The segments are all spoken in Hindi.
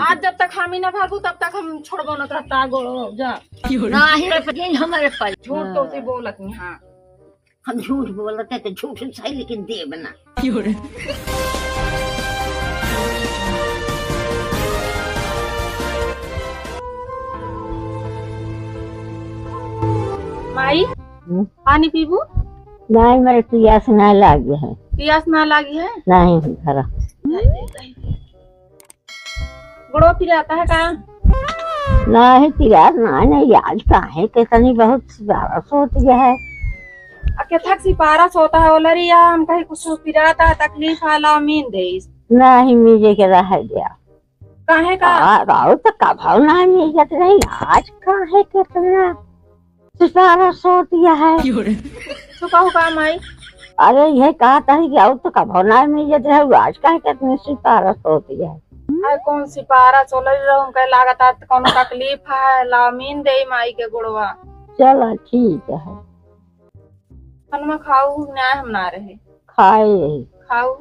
आज जब तक हम ही ना भागू तब तक हम छोड़बो न करता गोड़ो जा नहीं रे पति हमारे पास झूठ तो से बोलत नहीं। हाँ हम झूठ बोलते तो झूठ सही लेकिन देव ना माई पानी पीबू? नहीं मेरे पियास नहीं लगी है। पियास ना लगी है? नहीं घर गुड़ो पिलाता है का? नहीं पियास नहीं आज काहे के तनी बहुत सोच गया है। अके थक सिपारा सोता है ओलरी या हम कहीं कुछ पिराता है तकलीफ आला मीन दे नहीं मुझे के रह गया काहे का? राव तो कभाव नहीं मिलत नहीं आज काहे के तना सिपारा सो दिया है। सुखा हुआ माई? अरे ये कहा था कि आओ तो कभाव नहीं मिलत है आज काहे के तने सिपारा सो दिया है। अरे कौन सिपारा सोलरी रहूं के लागता कोनो तकलीफ है लामीन दे माई के गुड़वा। चलो ठीक है खाना खाऊ ना हम ना रहे खाए खाऊ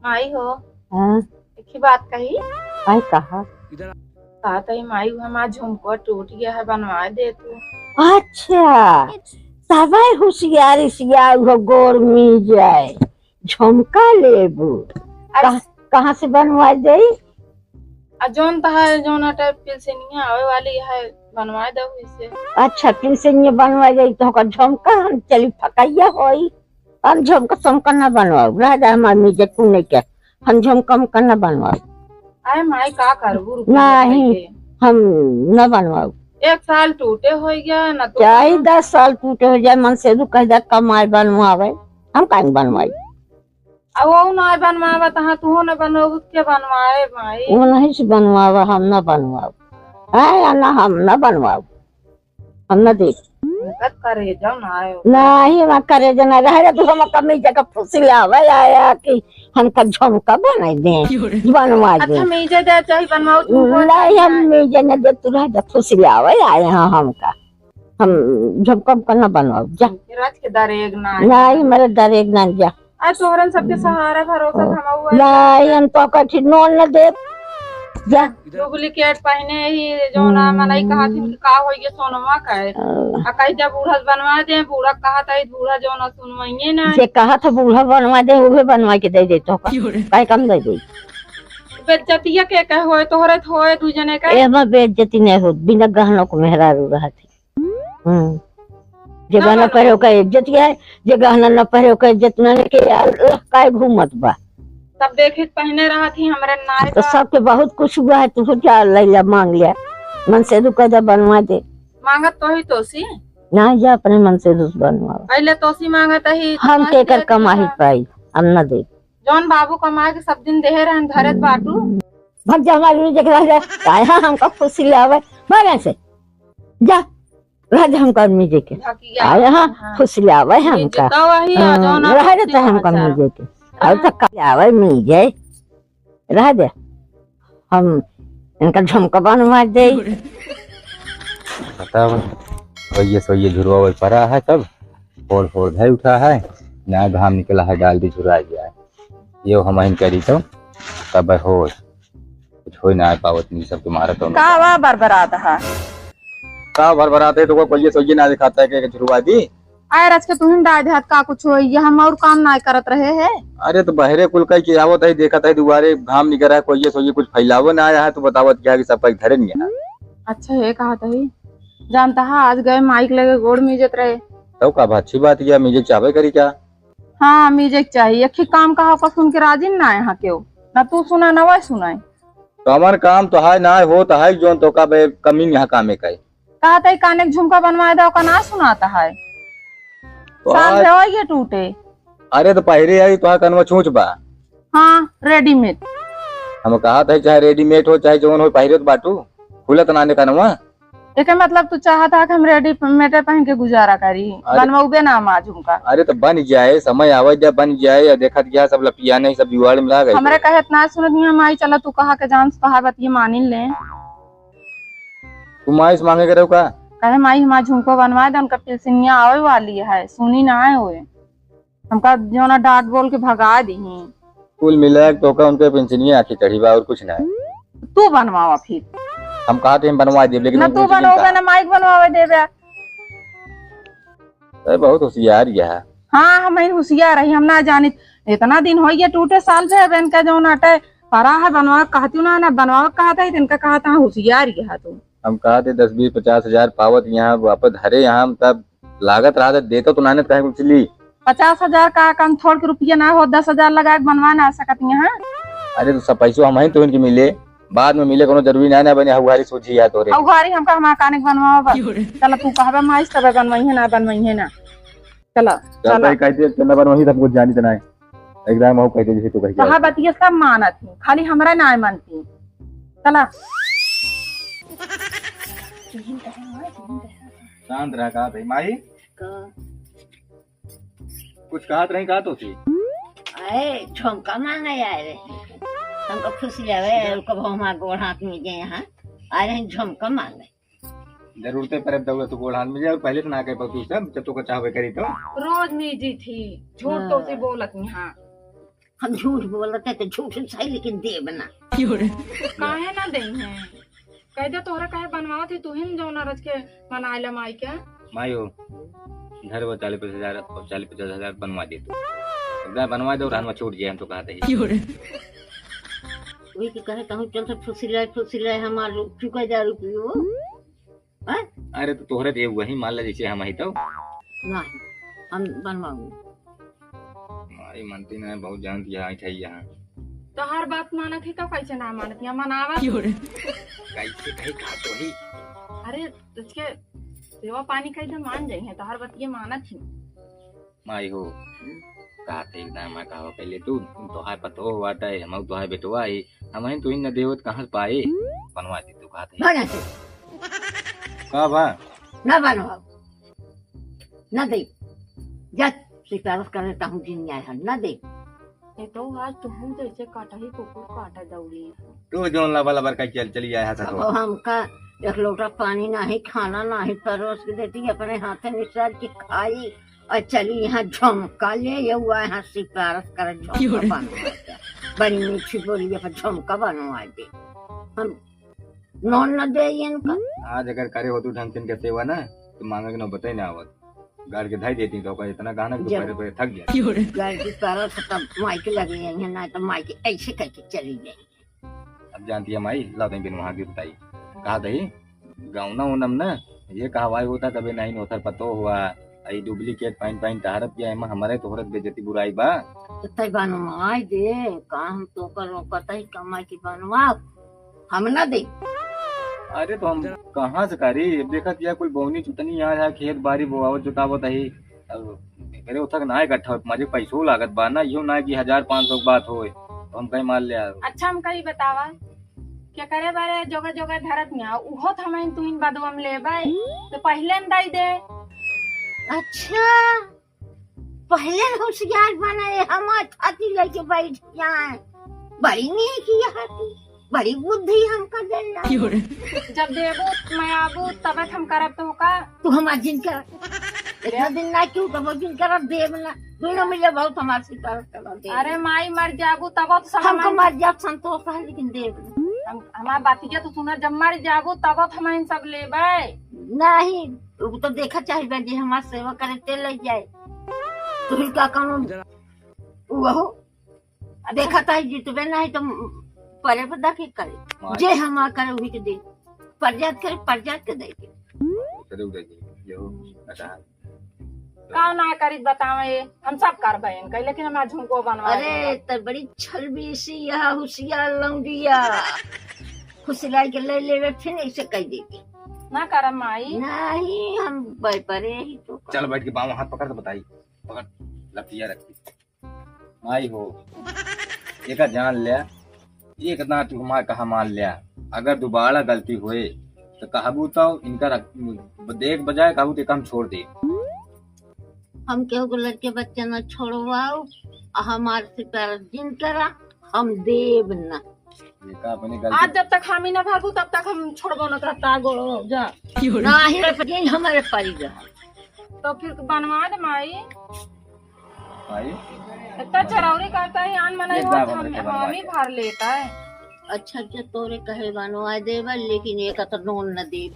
माई हो। हाँ एक ही बात कही आई कहा कहता माई हमारा झुमको टूट गया है बनवा दे तू। अच्छा सवाई होशियारी सिया गोर मिल जाए झुमका लेबू कहाँ से बनवा दे? जोन तो है जोन टाइप पिलसिनिया आवे वाली है बनवा दो इसे। अच्छा पिलसिनिया बनवा दे तो का झुमका हम चली फकाइया होई हम झुमका समका ना बनवाओ राजा हमार मिजे पुणे के हम झुमका ना बनवाओ। आए माई का करबू? नहीं हम न बनवाओ। एक साल टूटे हो गया ना तो चाहे 10 साल टूटे हो जाए मन से कह दे कमाई बनवावे हम कहीं बनवाई। अब वो ना बनवावा तहाँ तू न बनवाऊ के बनवाए माई? वो नहीं से बनवावा हम न बनवाओ है ना हम न बनवाओ हम न देख करे जाओ ना आयो नहीं वहाँ करे जना रहे तो हम कमी जगह फुसिल आवे आया कि हम का झुमका बना दे बनवा दे। अच्छा मीजे दे चाहे बनवाओ नहीं हम मीजे न दे तू रह फुसिल आवे आए हाँ हमका हम झुमका करना बनवाओ जा राज के दरेग ना नहीं मेरे दरेग ना जा आज तोहरन सबके सहारा भरोसा थमा हुआ नहीं हम तो कठी नोन न दे जा डुप्लीकेट पहने ही जो ना मनई कहा थी का होई के सोनमा कहे आ कहीं जब बूढ़ा बनवा दे बूढ़ा कहा था बूढ़ा जो ना सुनवाइए ना जे कहा था बूढ़ा बनवा दे वो बनवा के दे तो काहे कम दे दे बेइज्जतिया के कहे होए तोहरे होए दू जने का ए में बेइज्जती नहीं हो बिना गहनों को मेहरारू रहती जे गहना पहरे का इज्जत है जे गहना न पहरे का इज्जत न के काहे घूमत बा सब देखे पहने रहा थी हमरे नाय तो सबके बहुत कुछ हुआ है तू क्या लैला मांग लिया मन से कदा बनवा दे मांगत तो ही तोसी ना जा अपने मन से बनवा पहले तोसी मांगत ही हम के कर कमाई पाई हम न दे जौन बाबू कमा के सब दिन देहे रहन धरत बाटू भग जा हमारी जगह जा आया हमका खुशी लावे भागे से जा राजा हमका मिजे के आया हां खुशी लावे हमका तो वही जौन रह दे हमका मिजे के अब तक आवे मिजे रह दे हम इनका झुमका बनवा दे। बताओ ये झुरवा वही पड़ा है सब फोड़ फोड़ है उठा है ना घाम निकला है डाल दी झुरा गया है ये हम इन करी तो तब हो कुछ हो ना पावत नहीं सब तुम्हारा तो का बरबराता है का बरबराते है तो कोई सोइए ना दिखाता है कि झुरवा दी आए रच के तुम डाय देहात का कुछ हो ये हम और काम ना करत रहे हैं। अरे तो बहरे कुल का की आवत है देखा था दुबारे घाम निकल रहा है कोई सोइए कुछ फैलावो ना आया है तो बतावत क्या कि सब का धरे नहीं है। अच्छा ये कहा था ही जानता है आज गए माइक लगे गोड़ मिजत रहे तो का अच्छी बात किया मुझे चाहे करी क्या? हाँ मिजे चाहिए एक काम कहा को सुन के राजी ना है यहाँ क्यों ना तू सुना ना वह सुनाए तो हमार काम तो है ना हो तो है जो तो का कमी यहाँ काम है कहा था काने झुमका बनवाए दो का ना सुनाता है तो साल ये टूटे। अरे तो पहले आई तो कनवा छूच बा हाँ रेडीमेड हम कहा था चाहे रेडीमेड हो चाहे जौन हो पहले तो बाटू खुलत नाने कनवा एक मतलब तू चाहता है कि हम रेडीमेड पहन के गुजारा करी बनवाऊबे ना माँ झुमका। अरे तो बन जाए समय आवे जब बन जाए देखा गया सब लपिया नहीं सब जुआड़ में लगा हमारे कहे इतना सुनत नहीं हम आई चला तू कहा के जान कहावत ये मानी ले तुम आइस मांगे करे का कहे माई हमारा झुमको बनवा दे उनका पिलसिनिया आवे वाली है सुनी ना आए हुए हमका जो ना डांट बोल के भगा दी कुल मिला तो का उनके पेंशनिया आखिर चढ़ी बा और कुछ ना है। तू बनवावा फिर हम कहा थे हम बनवा दे लेकिन ना, वो तू पेंशनिया बनवावे कहा। ना माइक बनवावे देवे। अरे बहुत होशियार गया है। हाँ हम होशियार रही, हम ना जानी इतना दिन हो गया टूटे साल से बहन का जो नाटे परा है बनवा कहती ना बनवा कहा था इनका कहा था होशियार गया तू। हम कहा थे 10 20 50 हजार पावत यहाँ वापस धरे यहाँ तब लागत राहत देता तो नाने कहे कुछ ली। 50,000 का कम थोड़ के रुपया ना हो, 10,000 लगा के बनवा ना सकती है। अरे तो सब पैसों हम ही तो इनके मिले बाद में मिले कोनो जरूरी ना बने हमारी सोची या तोरे औघारी हमका हम कानिक बनवावा। चल तू कहबे माइस तबे बनवाई है ना चल चल भाई कहते चंदा बन वही सब कुछ जानी तना एकदम हो कहते जैसे तू कह कहा बतिया सब मानत थी, खाली हमरा ना मानती। चला शांत रह कहा माई कुछ कहा नहीं कहा तो थी अरे झुमका मांगे आए रहे हमको खुशी लगे कब हमारे गोड़ हाथ में गए यहाँ आ रहे झुमका मांगे जरूरते पर दौड़े तो गोड़ हाथ में जाए और पहले तो ना कह तू सब जब तो चाहवे करी तो रोज मीजी थी झूठ तो से बोलत यहाँ। हम झूठ बोलते तो झूठ सही लेकिन दे बना काहे ना दे है कह दे तोहरा काहे बनवा थी तू ही जो नरज के बनाइला माई के माई हो घर वो 40-50 हजार बनवा दे तू एकदम बनवा दो रहना छूट जाए हम तो कहते हैं वही के कहे कहूँ चल सब फुसी रहे हमारे लोग चुका जा रुपये अरे तो तोहरे दे वही मान ले जैसे हम ही तो नहीं हम बनवाऊंगे माई मनती ना बहुत जान दिया आई थी यहाँ तो हर बात मानत थी तो कैसे ना मानत थी मनावा कैसे कहीं कहा तो ही अरे उसके सेवा पानी का इधर मान जाए तो हर बात ये मानत थी माई हो कहते एकदम मैं कहा पहले तू तोहार पतो हुआ था हम तोहार बेटवा है हम ही तो इन न देवत कहाँ पाए बनवा दी तू कहते का बा ना बनवाओ ना दे जब सिफारिश कर देता हूँ जिन आया ना दे ये तो आज तुम जैसे काटा ही कुकुर काटा दौड़ी तू जो लबा लबर का चली आया था अब हमका एक लोटा पानी नहीं खाना नहीं परोस के देती अपने हाथ में सर की खाई और चली यहाँ झुमका ले हुआ यहाँ सिफारिश कर झुमका बनवा दे बड़ी मीठी बोली पर झुमका बनवा दे हम नॉन न दे इनका आज अगर करे हो तू ढंग से इनके सेवा ना तो मांगे के ना बताई ना आवत गाड़ के धाई देती तो का इतना गाना कि पैर पे थक गया गाड़ी की पारा तब माइक लगे हैं ना तो माइक ऐसे करके चली गई अब जानती है माई ला दें बिन वहां की बताई कहा दही गाँव ना उनम ना ये कहवाई होता कभी नहीं नोथर पतो हुआ आई डुप्लीकेट पाइन तहारत किया है हमारे तोहरत बेजती बुराई बा तो तय बनवाई दे काम तो करो पता ही कमाई की बनवा हम ना दे अरे तो हम कहाँ से करी देखा किया कोई बोनी चुतनी यहाँ खेत बारी बोआवत जुतावत है मेरे उठक ना इकट्ठा मुझे पैसों लागत बा ना यो ना कि 1500 बात हो तो हम कहीं मार लिया। अच्छा हम कहीं बतावा क्या करे बारे जगह जगह धरत में उहो तो हम तू इन बादो हम ले भाई तो पहले न दाई दे। अच्छा पहले होशियार बनाए हम छाती लेके बैठ जाए बड़ी नहीं किया हाथी बड़ी बुद्धि हमका देना जब देबो मैं आबू तब हम करब तो का तू हमार जिन कर इतना दिन ना क्यों तब जिन करब देव ना दोनों मिले बहुत हमार सिफारिश कर दे। अरे माई मर जाबू तब तो हमको मर जा संतोष है लेकिन देव हमार बातिया तो सुना जब मर जाबू तब हम इन सब लेबै नहीं तू तो देखा चाहिए जे हमार सेवा करे ते ले जाए तू ही का काम वो देखा था जितबे नहीं तो परे पर दाखिल करे जे हम करे वही के दे परजात करे परजात के दे के का ना करी बतावे हम सब करबै इनका लेकिन हम झुमको बनवा। अरे त बड़ी छलबीसी यह होशियार लौंडिया खुशलाई के ले लेवे फिर ऐसे कह देगी ना करम माई नहीं हम परे ही तो चल बैठ के बाम हाथ पकड़ तो बताई पकड़ लतिया रखी माई हो एक जान लिया एक ना तू हमार कहा मान लिया अगर दोबारा गलती हुए तो कहबू तो इनका देख बजाय कहबू तो हम छोड़ दे हम केहू को लड़के बच्चे न छोड़वाओ हमारे से प्यार जिन करा हम देव न आज जब तक हम ही न भागू तब तक हम छोड़बो न करता गोड़ो जा नहीं हमारे परी रहा तो फिर बनवा दे माई माई इतना चरौरी करता है आन मना एक बार हमरे के हम ही भर लेता है। अच्छा तोरे कहे बनवा देबल लेकिन एक तो नोन न दे।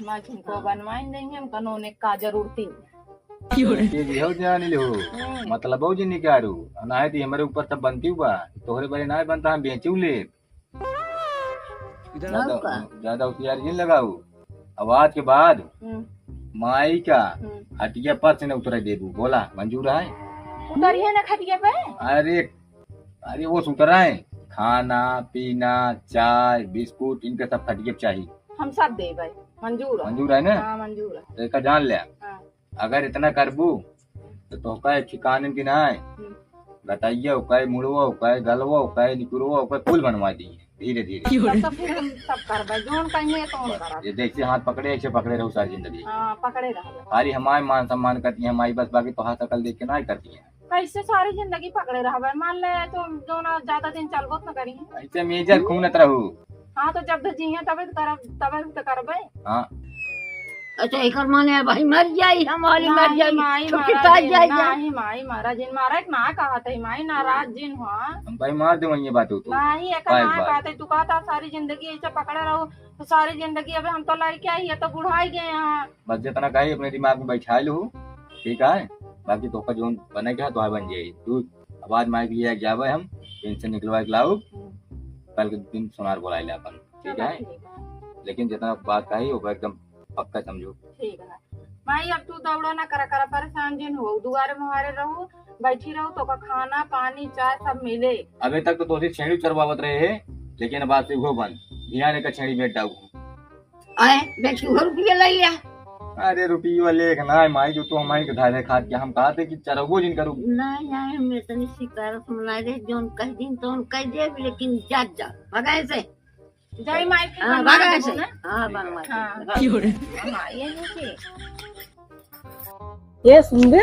मैं जिनको बनवाई देंगे हम कानून एक का जरूरती हो जानी लो मतलब हो जिनी कारू ना है हमारे ऊपर सब बनती हुआ तोहरे बड़े ना बनता हम बेचू ले ज्यादा होशियार जिन लगाऊ। अब आज के बाद माई का हटिया पर से न उतरा देबू बोला मंजूर है? उतरिए ना खटिया पे। अरे अरे वो उतरा है खाना पीना चाय बिस्कुट इनके सब हटिया चाहिए। हम सब दे भाई मंजूर है। मंजूर है ना? हाँ मंजूर है। तो एक जान ले हाँ। अगर इतना करबू तो का ठिकाने की ना है बताइए उकाय मुड़वा उकाय गलवा उकाय निकुरवा उकाय पुल बनवा दिए धीरे धीरे। तो फिर हम सब करबे जोन कहिए कौन करा। ये देखिए हाथ पकड़े ऐसे पकड़े रहो सारी जिंदगी। हाँ पकड़े रहो। खाली हमारे मान सम्मान करती है हमारी बस बाकी तो हाथ अकल देख के ना ही करती है। कैसे सारी जिंदगी पकड़े रहो मान ले तो जो ना ज्यादा दिन चलबो न करिए। ऐसे मेजर खून रहू। हाँ तो जब जिये तबे तो करबे। हाँ अच्छा एक माने भाई मर जाई हमारी मर जाई माई छुट्टी मारा पा जिन जाई नहीं माई मारा जिन मारा एक ना कहा था माई नाराज जिन हुआ हम भाई मार दे ये बात हो तो नहीं एक बाय ना बाय। कहते तू कहता सारी जिंदगी ऐसे पकड़े रहो तो सारी जिंदगी अबे हम तो लड़के ही है तो बुढ़ाई गए यहाँ। बस जितना कही अपने दिमाग में बैठा लो ठीक है बाकी तो जो बनेगा तो बन जाये तू आवाज मार दिया जावे हम पेंशन निकलवा के लाओ कल के दिन सोनार बोला ले अपन ठीक है लेकिन जितना बात कही वो एकदम पक्का समझो। ठीक है माई अब तू दौड़ा ना करा परेशान जिन हो दुआरे मुहारे रहो बैठी रहो तो का खाना पानी चाय सब मिले। अभी तक तो तोसी छेड़ी चरवावत रहे है लेकिन अब आज से वो बंद ध्यान का छेड़ी बैठ जाऊ आए बेटी हो रुपया ले लिया। अरे रुपये लेख ना माई जो तो हमारी धारे खाद के हम कहा थे कि चरगो जिन करू नहीं नहीं मैं तनी शिकार सुना दे जोन कह दिन तो कह दे लेकिन जा भगाए से जय माई फिर हां बनवा भगाए देबो से ना। हां बनवा हाँ माई ये नीचे ये सुन दे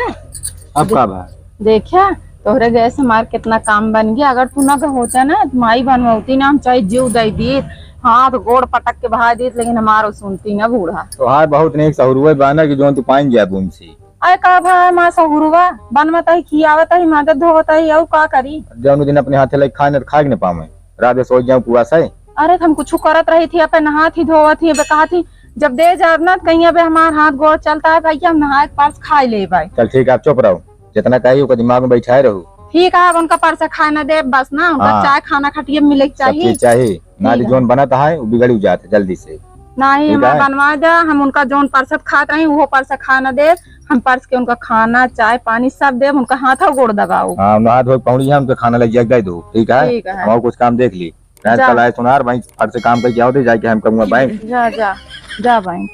अब का बा देखा तोहरे गैस हमार कितना काम बन गया। अगर तू ना होता ना तो माई बनवाती ना हम चाहे जीव दे दी हाथ गोड़ पटक के बहा दी लेकिन हमारो सुनती ना बूढ़ा। तो हार बहुत नेक सहुरुए बाना कि जो तू पाइन जा बुनसी अरे का भाई माँ सहुरुआ बनवता ही खियावता ही मदद धोवता ही और का करी जौन दिन अपने हाथे लग खाए खा न पावे रात में सोच जाऊं पुआ से। अरे हम कुछ करत रही थी अपन नहात ही धोवत ही कहा थी जब दे जाब ना कहीं अब हमार हाथ गोड़ चलता है भाई हम नहा के पास खाई ले भाई। चल ठीक है आप चुप रहो जितना कही उसका दिमाग में बैठाए रहो ठीक है अब उनका परस खाना दे बस ना उनका हाँ। चाय खाना खटिए मिले चाहिए चाहिए नाली जोन बनाता है वो बिगड़ जाते जल्दी से नहीं ठीक हमें है। बनवा दे हम उनका जोन परसत खाते रहे वो परस खाना दे हम परस के उनका खाना चाय पानी सब दे उनका हाथ गोड़ दबाओ। हाँ नहा धो पौड़ी है उनका खाना लग जाए दो ठीक है ठीक है। हम कुछ काम देख ली जा। कल आए सुनार भाई फट से काम करके आओ दे जाके हम कहूँगा बैंक जा जा जा भाई।